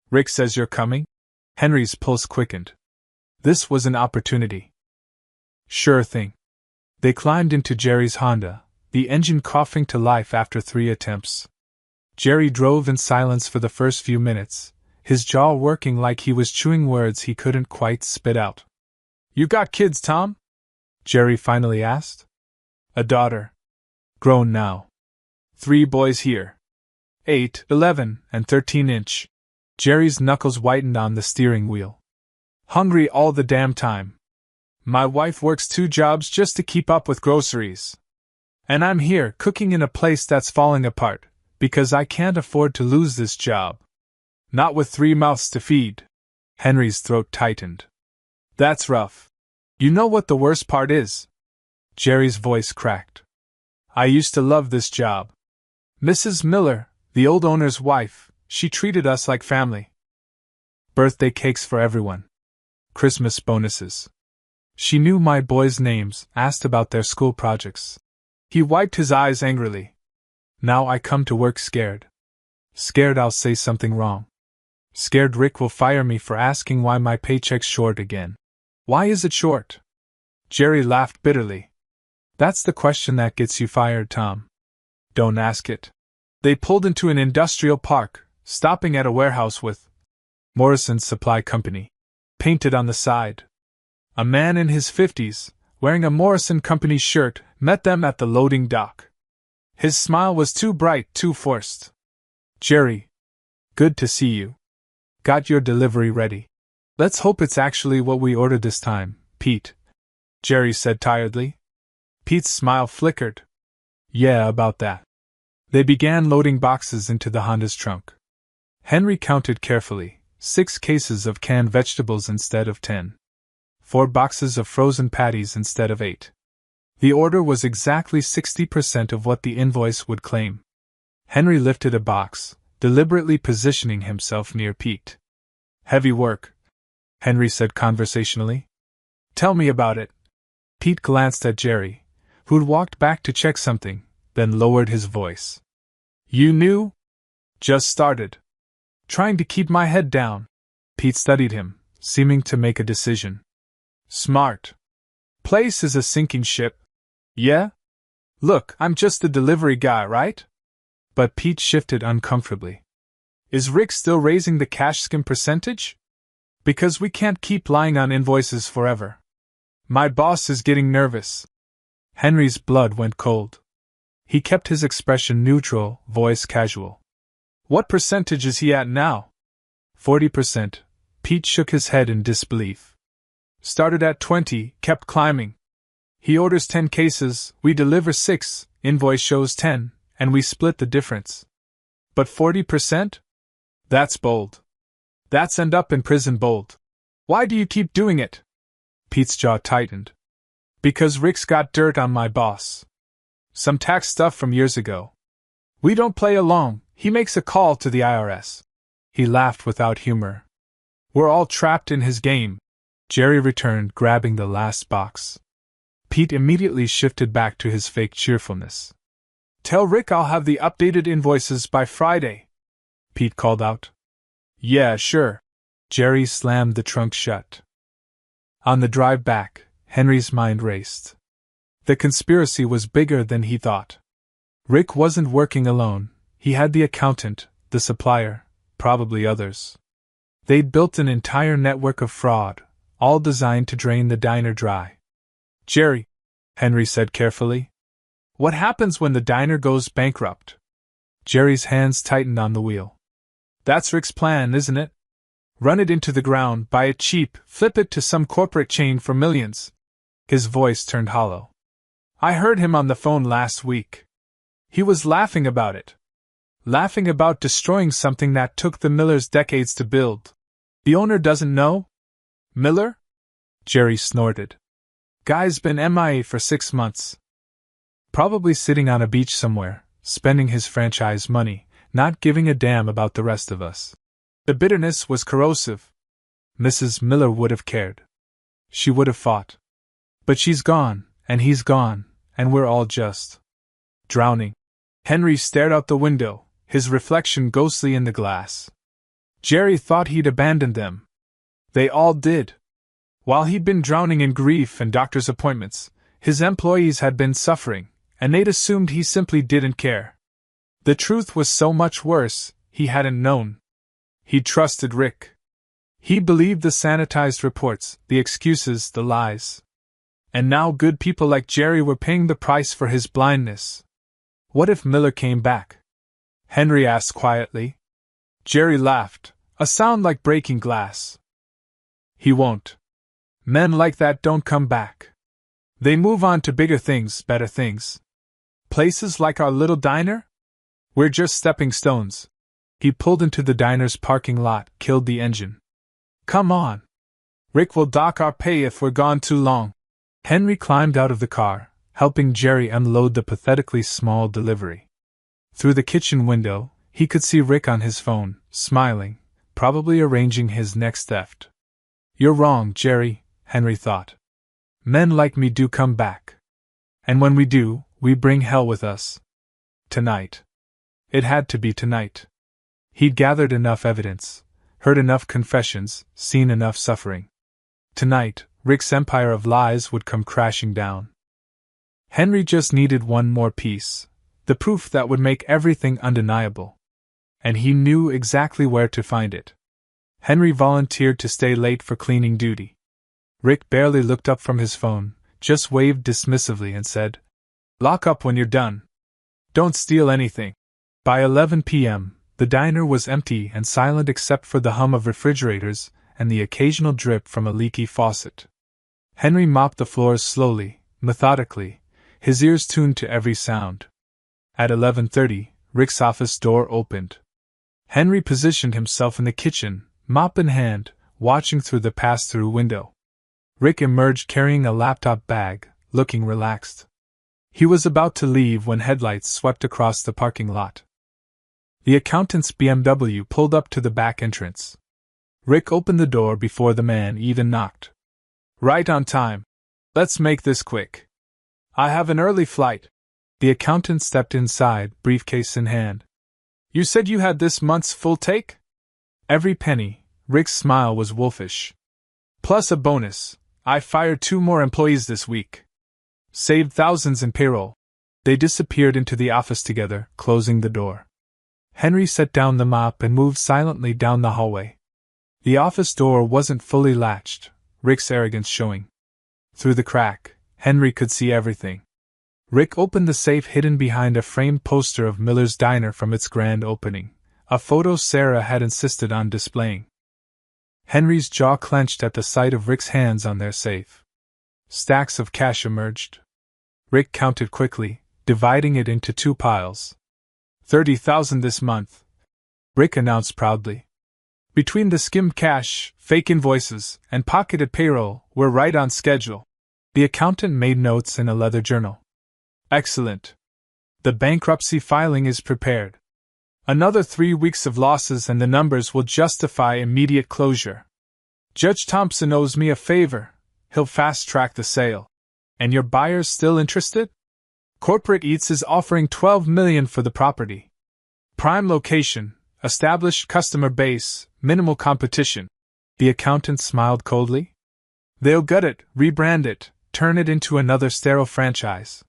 "Rick says you're coming?" Henry's pulse quickened. This was an opportunity. "Sure thing." They climbed into Jerry's Honda, the engine coughing to life after 3 attempts. Jerry drove in silence for the first few minutes, his jaw working like he was chewing words he couldn't quite spit out. "You got kids, Tom?" Jerry finally asked. "A daughter. Grown now. 3 boys here. 8, 11, and 13-inch. Jerry's knuckles whitened on the steering wheel. "Hungry all the damn time. My wife works 2 jobs just to keep up with groceries. And I'm here cooking in a place that's falling apart, because I can't afford to lose this job. Not with 3 mouths to feed." Henry's throat tightened. "That's rough. You know what the worst part is? Jerry's voice cracked. I used to love this job. Mrs. Miller, the old owner's wife, she treated us like family. Birthday cakes for everyone. Christmas bonuses. She knew my boys' names, asked about their school projects. He wiped his eyes angrily. Now I come to work scared. Scared I'll say something wrong. Scared Rick will fire me for asking why my paycheck's short again. Why is it short? Jerry laughed bitterly. That's the question that gets you fired, Tom. Don't ask it. They pulled into an industrial park, stopping at a warehouse with Morrison's Supply Company painted on the side. A man in his 50s, wearing a Morrison Company shirt, met them at the loading dock. His smile was too bright, too forced. Jerry. Good to see you. Got your delivery ready. Let's hope it's actually what we ordered this time, Pete. Jerry said tiredly. Pete's smile flickered. Yeah, about that. They began loading boxes into the Honda's trunk. Henry counted carefully, 6 cases of canned vegetables instead of 10. 4 boxes of frozen patties instead of 8. The order was exactly 60% of what the invoice would claim. Henry lifted a box, deliberately positioning himself near Pete. Heavy work, Henry said conversationally. Tell me about it. Pete glanced at Jerry, who'd walked back to check something, then lowered his voice. You knew? Just started. Trying to keep my head down. Pete studied him, seeming to make a decision. Smart. Place is a sinking ship. Yeah? Look, I'm just the delivery guy, right? But Pete shifted uncomfortably. Is Rick still raising the cash skim percentage? Because we can't keep lying on invoices forever. My boss is getting nervous. Henry's blood went cold. He kept his expression neutral, voice casual. What percentage is he at now? 40%. Pete shook his head in disbelief. Started at 20, kept climbing. He orders 10 cases, we deliver 6, invoice shows 10, and we split the difference. But 40%? That's bold. That's end up in prison bold. Why do you keep doing it? Pete's jaw tightened. Because Rick's got dirt on my boss. Some tax stuff from years ago. We don't play along, he makes a call to the IRS. He laughed without humor. We're all trapped in his game. Jerry returned, grabbing the last box. Pete immediately shifted back to his fake cheerfulness. Tell Rick I'll have the updated invoices by Friday, Pete called out. Yeah, sure. Jerry slammed the trunk shut. On the drive back, Henry's mind raced. The conspiracy was bigger than he thought. Rick wasn't working alone, he had the accountant, the supplier, probably others. They'd built an entire network of fraud, all designed to drain the diner dry. Jerry, Henry said carefully. What happens when the diner goes bankrupt? Jerry's hands tightened on the wheel. That's Rick's plan, isn't it? Run it into the ground, buy it cheap, flip it to some corporate chain for millions. His voice turned hollow. I heard him on the phone last week. He was laughing about it. Laughing about destroying something that took the Millers decades to build. The owner doesn't know? Miller? Jerry snorted. Guy's been MIA for 6 months. Probably sitting on a beach somewhere, spending his franchise money, not giving a damn about the rest of us. The bitterness was corrosive. Mrs. Miller would have cared. She would have fought. But she's gone, and he's gone, and we're all just drowning. Henry stared out the window, his reflection ghostly in the glass. Jerry thought he'd abandoned them. They all did. While he'd been drowning in grief and doctor's appointments, his employees had been suffering, and they'd assumed he simply didn't care. The truth was so much worse, he hadn't known. He trusted Rick. He believed the sanitized reports, the excuses, the lies. And now good people like Jerry were paying the price for his blindness. What if Miller came back? Henry asked quietly. Jerry laughed, a sound like breaking glass. He won't. Men like that don't come back. They move on to bigger things, better things. Places like our little diner? We're just stepping stones. He pulled into the diner's parking lot, killed the engine. Come on. Rick will dock our pay if we're gone too long. Henry climbed out of the car, helping Jerry unload the pathetically small delivery. Through the kitchen window, he could see Rick on his phone, smiling, probably arranging his next theft. "You're wrong, Jerry," Henry thought. "Men like me do come back. And when we do, we bring hell with us. Tonight." It had to be tonight. He'd gathered enough evidence, heard enough confessions, seen enough suffering. Tonight, Rick's empire of lies would come crashing down. Henry just needed one more piece, the proof that would make everything undeniable. And he knew exactly where to find it. Henry volunteered to stay late for cleaning duty. Rick barely looked up from his phone, just waved dismissively and said, "Lock up when you're done. Don't steal anything." By 11 p.m., the diner was empty and silent except for the hum of refrigerators and the occasional drip from a leaky faucet. Henry mopped the floors slowly, methodically, his ears tuned to every sound. At 11:30, Rick's office door opened. Henry positioned himself in the kitchen, mop in hand, watching through the pass-through window. Rick emerged carrying a laptop bag, looking relaxed. He was about to leave when headlights swept across the parking lot. The accountant's BMW pulled up to the back entrance. Rick opened the door before the man even knocked. "Right on time. Let's make this quick. I have an early flight." The accountant stepped inside, briefcase in hand. "You said you had this month's full take?" "Every penny." Rick's smile was wolfish. "Plus a bonus. I fired 2 more employees this week. Saved thousands in payroll." They disappeared into the office together, closing the door. Henry set down the mop and moved silently down the hallway. The office door wasn't fully latched, Rick's arrogance showing. Through the crack, Henry could see everything. Rick opened the safe hidden behind a framed poster of Miller's Diner from its grand opening, a photo Sarah had insisted on displaying. Henry's jaw clenched at the sight of Rick's hands on their safe. Stacks of cash emerged. Rick counted quickly, dividing it into 2 piles. 30,000 this month, Rick announced proudly. Between the skimmed cash, fake invoices, and pocketed payroll, we're right on schedule. The accountant made notes in a leather journal. Excellent. The bankruptcy filing is prepared. Another 3 weeks of losses and the numbers will justify immediate closure. Judge Thompson owes me a favor. He'll fast-track the sale. And your buyer's still interested? Corporate Eats is offering $12 million for the property. Prime location, established customer base, minimal competition. The accountant smiled coldly. They'll gut it, rebrand it, turn it into another sterile franchise.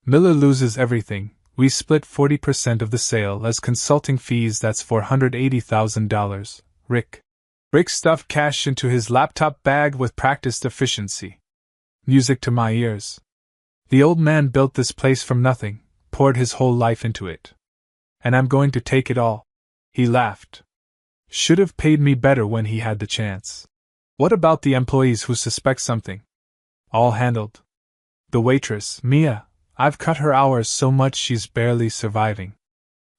Miller loses everything. We split 40% of the sale as consulting fees. That's $480,000. Rick stuffed cash into his laptop bag with practiced efficiency. Music to my ears. The old man built this place from nothing, poured his whole life into it. And I'm going to take it all. He laughed. Should have paid me better when he had the chance. What about the employees who suspect something? All handled. The waitress, Mia, I've cut her hours so much she's barely surviving.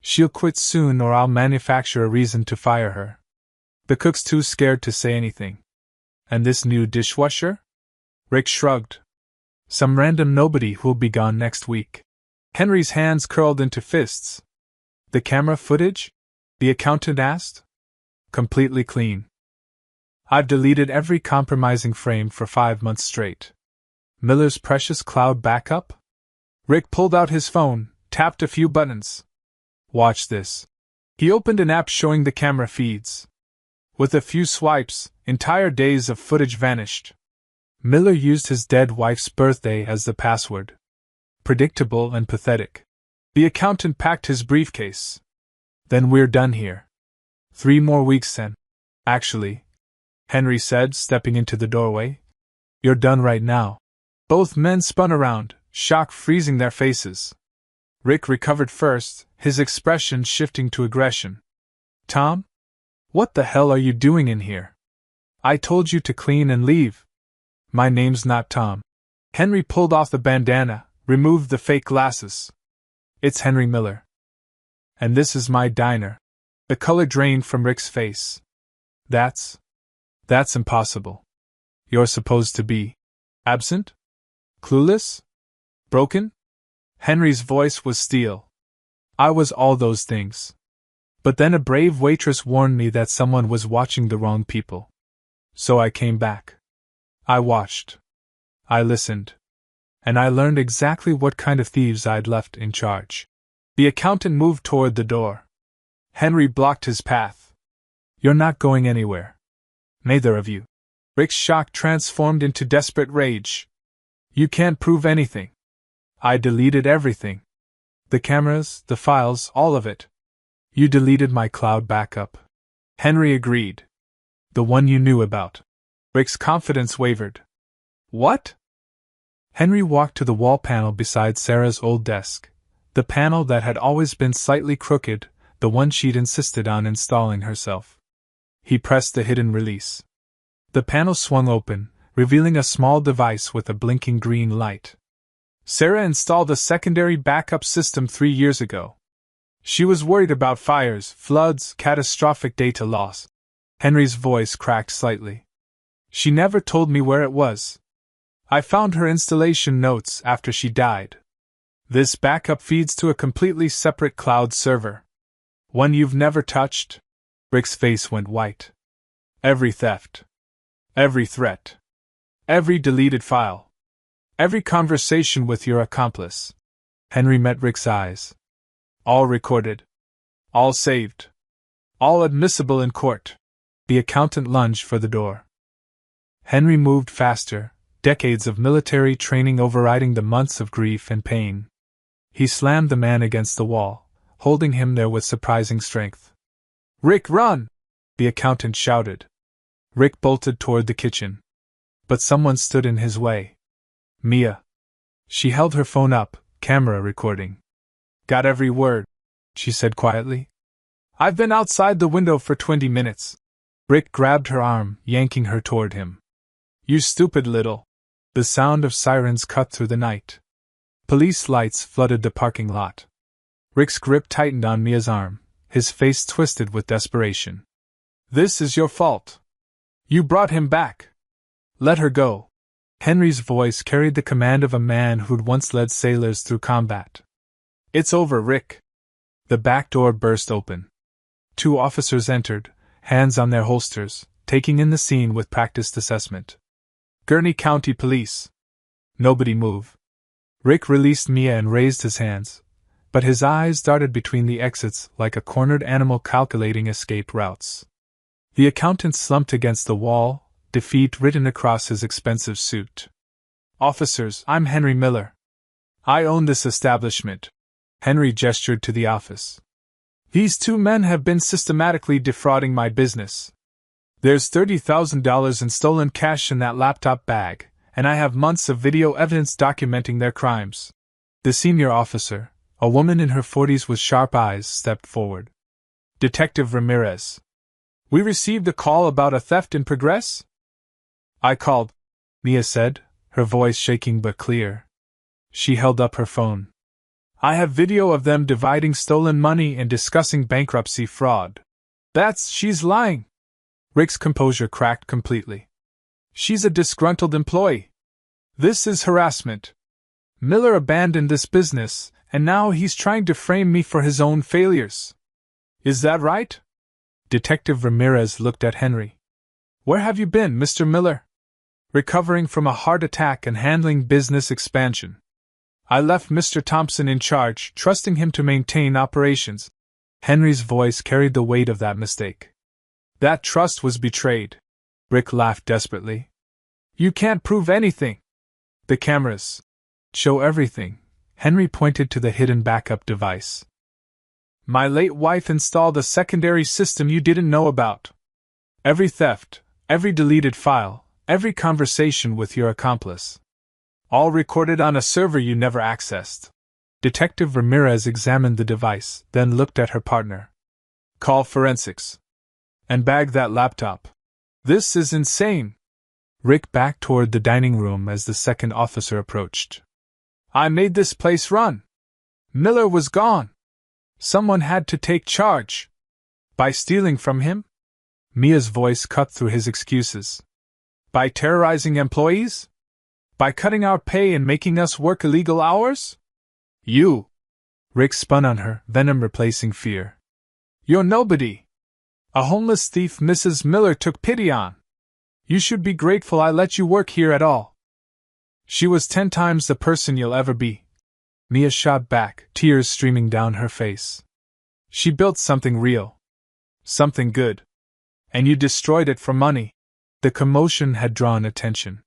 She'll quit soon or I'll manufacture a reason to fire her. The cook's too scared to say anything. And this new dishwasher? Rick shrugged. Some random nobody who'll be gone next week. Henry's hands curled into fists. The camera footage? The accountant asked. Completely clean. I've deleted every compromising frame for 5 months straight. Miller's precious cloud backup? Rick pulled out his phone, tapped a few buttons. Watch this. He opened an app showing the camera feeds. With a few swipes, entire days of footage vanished. Miller used his dead wife's birthday as the password. Predictable and pathetic. The accountant packed his briefcase. Then we're done here. 3 more weeks then. Actually, Henry said, stepping into the doorway. You're done right now. Both men spun around, shock freezing their faces. Rick recovered first, his expression shifting to aggression. Tom? What the hell are you doing in here? I told you to clean and leave. My name's not Tom. Henry pulled off the bandana, removed the fake glasses. It's Henry Miller. And this is my diner. The color drained from Rick's face. That's impossible. You're supposed to be absent? Clueless? Broken? Henry's voice was steel. I was all those things. But then a brave waitress warned me that someone was watching the wrong people. So I came back. I watched. I listened. And I learned exactly what kind of thieves I'd left in charge. The accountant moved toward the door. Henry blocked his path. You're not going anywhere. Neither of you. Rick's shock transformed into desperate rage. You can't prove anything. I deleted everything. The cameras, the files, all of it. You deleted my cloud backup. Henry agreed. The one you knew about. Rick's confidence wavered. What? Henry walked to the wall panel beside Sarah's old desk. The panel that had always been slightly crooked, the one she'd insisted on installing herself. He pressed the hidden release. The panel swung open, revealing a small device with a blinking green light. Sarah installed a secondary backup system 3 years ago. She was worried about fires, floods, catastrophic data loss. Henry's voice cracked slightly. She never told me where it was. I found her installation notes after she died. This backup feeds to a completely separate cloud server. One you've never touched? Rick's face went white. Every theft. Every threat. Every deleted file. Every conversation with your accomplice. Henry met Rick's eyes. All recorded. All saved. All admissible in court. The accountant lunged for the door. Henry moved faster, decades of military training overriding the months of grief and pain. He slammed the man against the wall, holding him there with surprising strength. Rick, run! The accountant shouted. Rick bolted toward the kitchen. But someone stood in his way. Mia. She held her phone up, camera recording. Got every word, she said quietly. I've been outside the window for 20 minutes. Rick grabbed her arm, yanking her toward him. You stupid little. The sound of sirens cut through the night. Police lights flooded the parking lot. Rick's grip tightened on Mia's arm, his face twisted with desperation. This is your fault. You brought him back. Let her go. Henry's voice carried the command of a man who'd once led sailors through combat. It's over, Rick. The back door burst open. 2 officers entered, hands on their holsters, taking in the scene with practiced assessment. Gurney County Police. Nobody move. Rick released Mia and raised his hands, but his eyes darted between the exits like a cornered animal calculating escape routes. The accountant slumped against the wall, defeat written across his expensive suit. Officers, I'm Henry Miller. I own this establishment. Henry gestured to the office. These 2 men have been systematically defrauding my business. There's $30,000 in stolen cash in that laptop bag, and I have months of video evidence documenting their crimes. The senior officer, a woman in her 40s with sharp eyes, stepped forward. Detective Ramirez. We received a call about a theft in progress? I called, Mia said, her voice shaking but clear. She held up her phone. I have video of them dividing stolen money and discussing bankruptcy fraud. She's lying. Rick's composure cracked completely. She's a disgruntled employee. This is harassment. Miller abandoned this business, and now he's trying to frame me for his own failures. Is that right? Detective Ramirez looked at Henry. Where have you been, Mr. Miller? Recovering from a heart attack and handling business expansion. I left Mr. Thompson in charge, trusting him to maintain operations. Henry's voice carried the weight of that mistake. That trust was betrayed. Rick laughed desperately. You can't prove anything. The cameras show everything. Henry pointed to the hidden backup device. My late wife installed a secondary system you didn't know about. Every theft, every deleted file, every conversation with your accomplice. All recorded on a server you never accessed. Detective Ramirez examined the device, then looked at her partner. Call forensics. And bag that laptop. This is insane. Rick backed toward the dining room as the second officer approached. I made this place run. Miller was gone. Someone had to take charge. By stealing from him? Mia's voice cut through his excuses. By terrorizing employees? By cutting our pay and making us work illegal hours? You! Rick spun on her, venom replacing fear. You're nobody! A homeless thief Mrs. Miller took pity on. You should be grateful I let you work here at all. She was 10 times the person you'll ever be. Mia shot back, tears streaming down her face. She built something real. Something good. And you destroyed it for money. The commotion had drawn attention.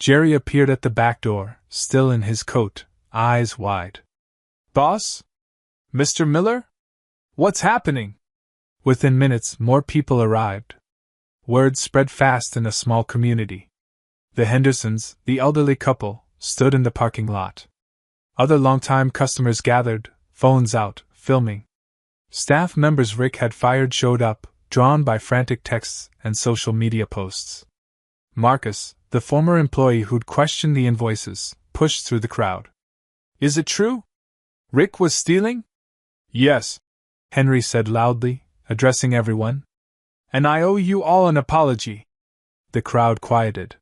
Jerry appeared at the back door, still in his coat, eyes wide. Boss? Mr. Miller? What's happening? Within minutes, more people arrived. Word spread fast in a small community. The Hendersons, the elderly couple, stood in the parking lot. Other longtime customers gathered, phones out, filming. Staff members Rick had fired showed up, drawn by frantic texts and social media posts. Marcus, the former employee who'd questioned the invoices, pushed through the crowd. Is it true? Rick was stealing? Yes, Henry said loudly, addressing everyone. And I owe you all an apology. The crowd quieted.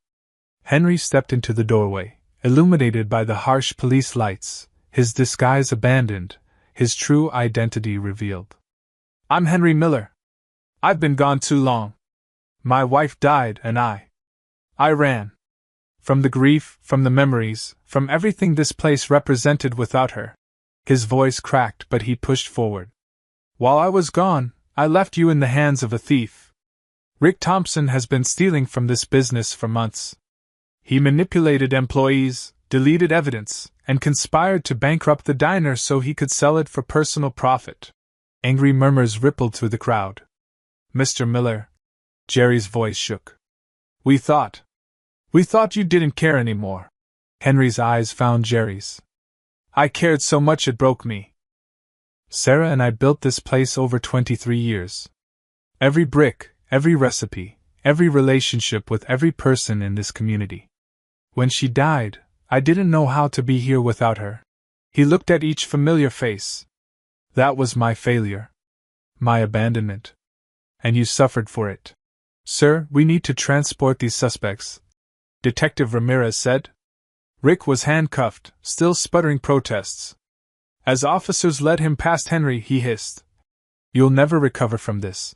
Henry stepped into the doorway, illuminated by the harsh police lights, his disguise abandoned, his true identity revealed. I'm Henry Miller. I've been gone too long. My wife died and I ran. From the grief, from the memories, from everything this place represented without her. His voice cracked, but he pushed forward. While I was gone, I left you in the hands of a thief. Rick Thompson has been stealing from this business for months. He manipulated employees, deleted evidence, and conspired to bankrupt the diner so he could sell it for personal profit. Angry murmurs rippled through the crowd. Mr. Miller. Jerry's voice shook. We thought you didn't care anymore. Henry's eyes found Jerry's. I cared so much it broke me. Sarah and I built this place over 23 years. Every brick, every recipe, every relationship with every person in this community. When she died, I didn't know how to be here without her. He looked at each familiar face. That was my failure. My abandonment. And you suffered for it. Sir, we need to transport these suspects, Detective Ramirez said. Rick was handcuffed, still sputtering protests. As officers led him past Henry, he hissed. You'll never recover from this.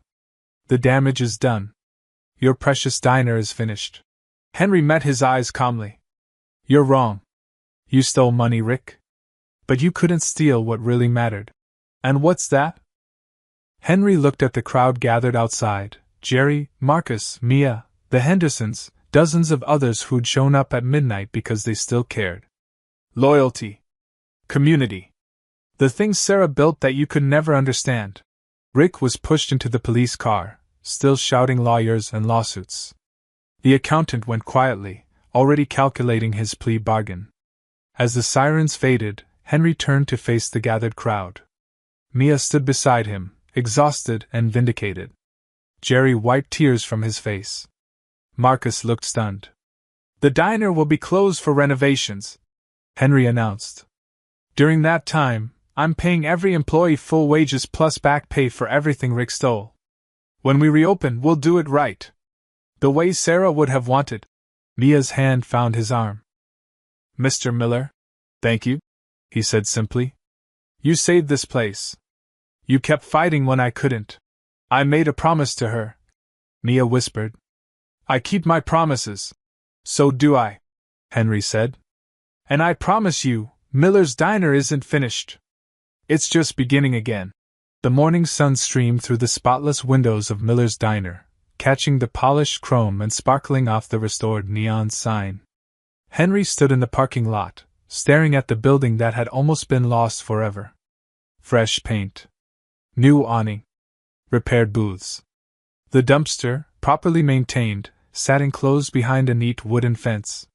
The damage is done. Your precious diner is finished. Henry met his eyes calmly. You're wrong. You stole money, Rick. But you couldn't steal what really mattered. And what's that? Henry looked at the crowd gathered outside. Jerry, Marcus, Mia, the Hendersons, dozens of others who'd shown up at midnight because they still cared. Loyalty. Community. The things Sarah built that you could never understand. Rick was pushed into the police car, still shouting lawyers and lawsuits. The accountant went quietly, already calculating his plea bargain. As the sirens faded, Henry turned to face the gathered crowd. Mia stood beside him, exhausted and vindicated. Jerry wiped tears from his face. Marcus looked stunned. The diner will be closed for renovations, Henry announced. During that time, I'm paying every employee full wages plus back pay for everything Rick stole. When we reopen, we'll do it right. The way Sarah would have wanted. Mia's hand found his arm. Mr. Miller, thank you, he said simply. You saved this place. You kept fighting when I couldn't. I made a promise to her, Mia whispered. I keep my promises. So do I, Henry said. And I promise you, Miller's diner isn't finished. It's just beginning again. The morning sun streamed through the spotless windows of Miller's diner, catching the polished chrome and sparkling off the restored neon sign. Henry stood in the parking lot, staring at the building that had almost been lost forever. Fresh paint. New awning. Repaired booths. The dumpster, properly maintained, sat enclosed behind a neat wooden fence.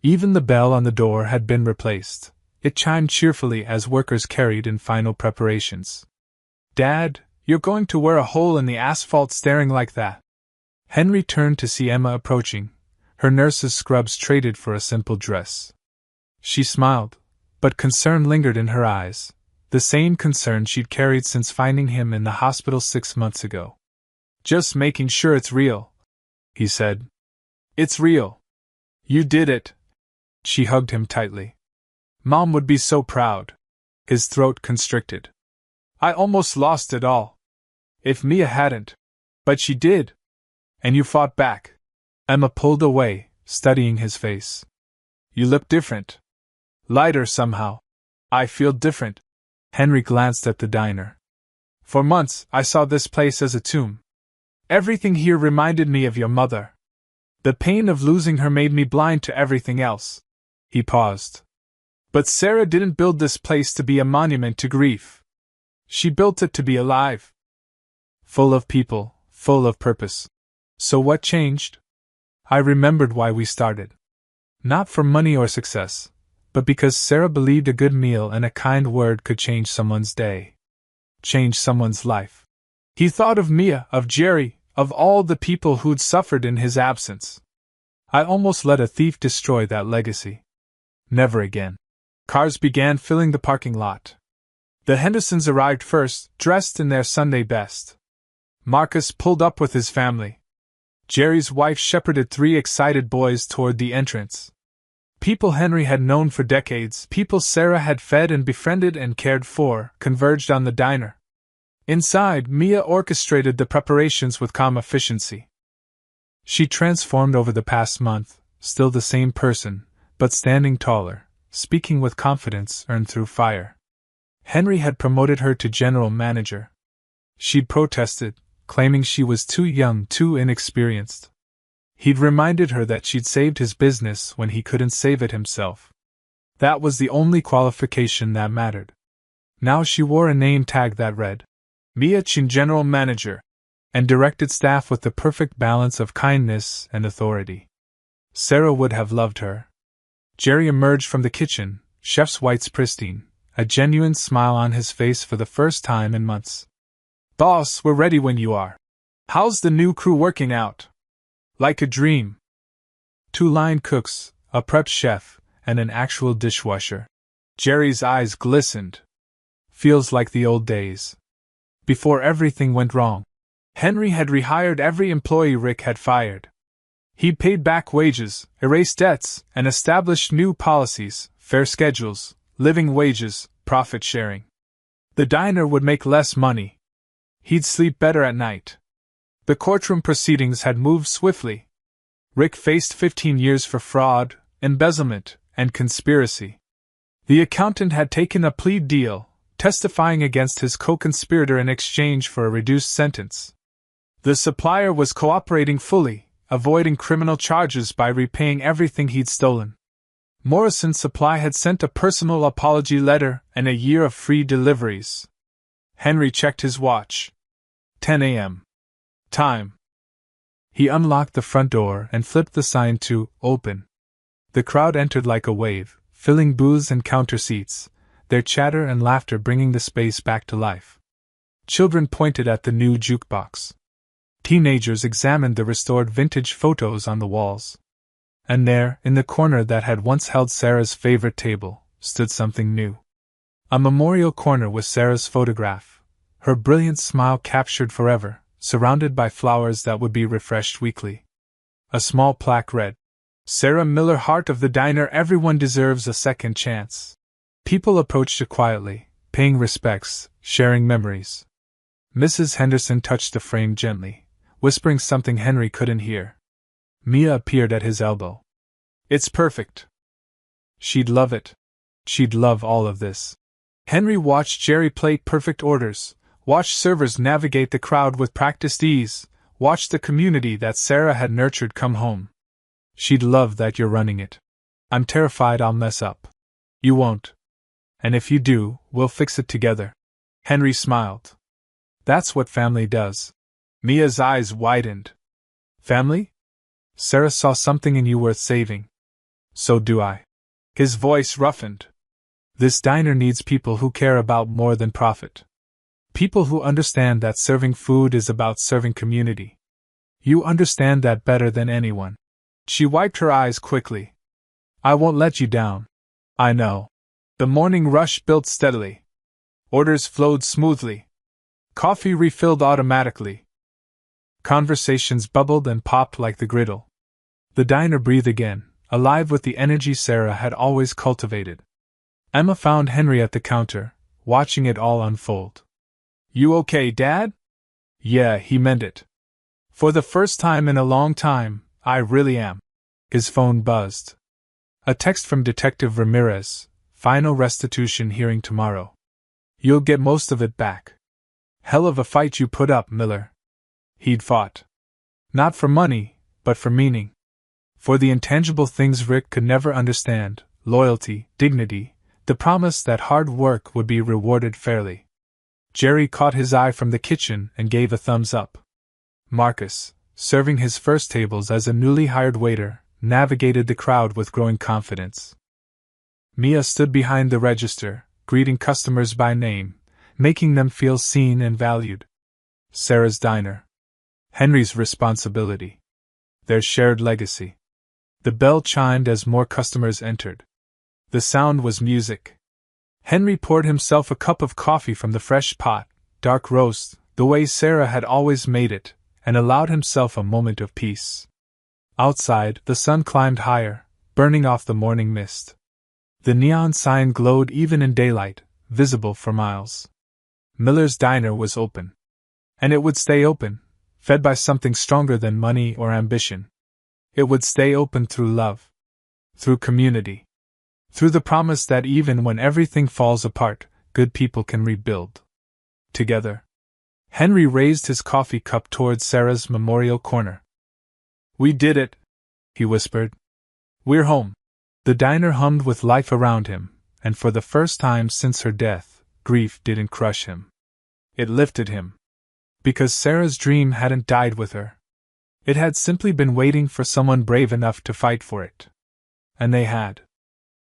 Even the bell on the door had been replaced. It chimed cheerfully as workers carried in final preparations. Dad, you're going to wear a hole in the asphalt staring like that. Henry turned to see Emma approaching, her nurse's scrubs traded for a simple dress. She smiled, but concern lingered in her eyes, the same concern she'd carried since finding him in the hospital 6 months ago. Just making sure it's real, he said. It's real. You did it. She hugged him tightly. Mom would be so proud. His throat constricted. I almost lost it all. If Mia hadn't. But she did. And you fought back. Emma pulled away, studying his face. You look different. Lighter somehow. I feel different. Henry glanced at the diner. For months, I saw this place as a tomb. Everything here reminded me of your mother. The pain of losing her made me blind to everything else. He paused. But Sarah didn't build this place to be a monument to grief. She built it to be alive. Full of people, full of purpose. So what changed? I remembered why we started. Not for money or success, but because Sarah believed a good meal and a kind word could change someone's day. Change someone's life. He thought of Mia, of Jerry, of all the people who'd suffered in his absence. I almost let a thief destroy that legacy. Never again. Cars began filling the parking lot. The Hendersons arrived first, dressed in their Sunday best. Marcus pulled up with his family. Jerry's wife shepherded 3 excited boys toward the entrance. People Henry had known for decades, people Sarah had fed and befriended and cared for, converged on the diner. Inside, Mia orchestrated the preparations with calm efficiency. She transformed over the past month, still the same person, but standing taller, speaking with confidence earned through fire. Henry had promoted her to general manager. She'd protested, claiming she was too young, too inexperienced. He'd reminded her that she'd saved his business when he couldn't save it himself. That was the only qualification that mattered. Now she wore a name tag that read, Mia Chin General Manager, and directed staff with the perfect balance of kindness and authority. Sarah would have loved her. Jerry emerged from the kitchen, chef's whites pristine, a genuine smile on his face for the first time in months. Boss, we're ready when you are. How's the new crew working out? Like a dream. 2 line cooks, a prep chef, and an actual dishwasher. Jerry's eyes glistened. Feels like the old days. Before everything went wrong. Henry had rehired every employee Rick had fired. He'd paid back wages, erased debts, and established new policies, fair schedules, living wages, profit sharing. The diner would make less money. He'd sleep better at night. The courtroom proceedings had moved swiftly. Rick faced 15 years for fraud, embezzlement, and conspiracy. The accountant had taken a plea deal, testifying against his co-conspirator in exchange for a reduced sentence. The supplier was cooperating fully, avoiding criminal charges by repaying everything he'd stolen. Morrison Supply had sent a personal apology letter and a year of free deliveries. Henry checked his watch. 10 a.m. Time. He unlocked the front door and flipped the sign to open. The crowd entered like a wave, filling booths and counter seats, their chatter and laughter bringing the space back to life. Children pointed at the new jukebox. Teenagers examined the restored vintage photos on the walls. And there, in the corner that had once held Sarah's favorite table, stood something new. A memorial corner with Sarah's photograph, her brilliant smile captured forever, surrounded by flowers that would be refreshed weekly. A small plaque read, Sarah Miller, heart of the diner, everyone deserves a second chance. People approached her quietly, paying respects, sharing memories. Mrs. Henderson touched the frame gently, whispering something Henry couldn't hear. Mia appeared at his elbow. It's perfect. She'd love it. She'd love all of this. Henry watched Jerry plate perfect orders, watched servers navigate the crowd with practiced ease, watched the community that Sarah had nurtured come home. She'd love that you're running it. I'm terrified I'll mess up. You won't. And if you do, we'll fix it together. Henry smiled. That's what family does. Mia's eyes widened. Family? Sarah saw something in you worth saving. So do I. His voice roughened. This diner needs people who care about more than profit. People who understand that serving food is about serving community. You understand that better than anyone. She wiped her eyes quickly. I won't let you down. I know. The morning rush built steadily. Orders flowed smoothly. Coffee refilled automatically. Conversations bubbled and popped like the griddle. The diner breathed again, alive with the energy Sarah had always cultivated. Emma found Henry at the counter, watching it all unfold. "You okay, Dad?" "Yeah," he meant it. "For the first time in a long time, I really am." His phone buzzed. A text from Detective Ramirez: "Final restitution hearing tomorrow. You'll get most of it back. Hell of a fight you put up, Miller." He'd fought. Not for money, but for meaning. For the intangible things Rick could never understand: loyalty, dignity, the promise that hard work would be rewarded fairly. Jerry caught his eye from the kitchen and gave a thumbs up. Marcus, serving his first tables as a newly hired waiter, navigated the crowd with growing confidence. Mia stood behind the register, greeting customers by name, making them feel seen and valued. Sarah's diner. Henry's responsibility. Their shared legacy. The bell chimed as more customers entered. The sound was music. Henry poured himself a cup of coffee from the fresh pot, dark roast, the way Sarah had always made it, and allowed himself a moment of peace. Outside, the sun climbed higher, burning off the morning mist. The neon sign glowed even in daylight, visible for miles. Miller's diner was open. And it would stay open, fed by something stronger than money or ambition. It would stay open through love. Through community. Through the promise that even when everything falls apart, good people can rebuild. Together. Henry raised his coffee cup towards Sarah's memorial corner. "We did it," he whispered. "We're home." The diner hummed with life around him, and for the first time since her death, grief didn't crush him. It lifted him. Because Sarah's dream hadn't died with her. It had simply been waiting for someone brave enough to fight for it. And they had.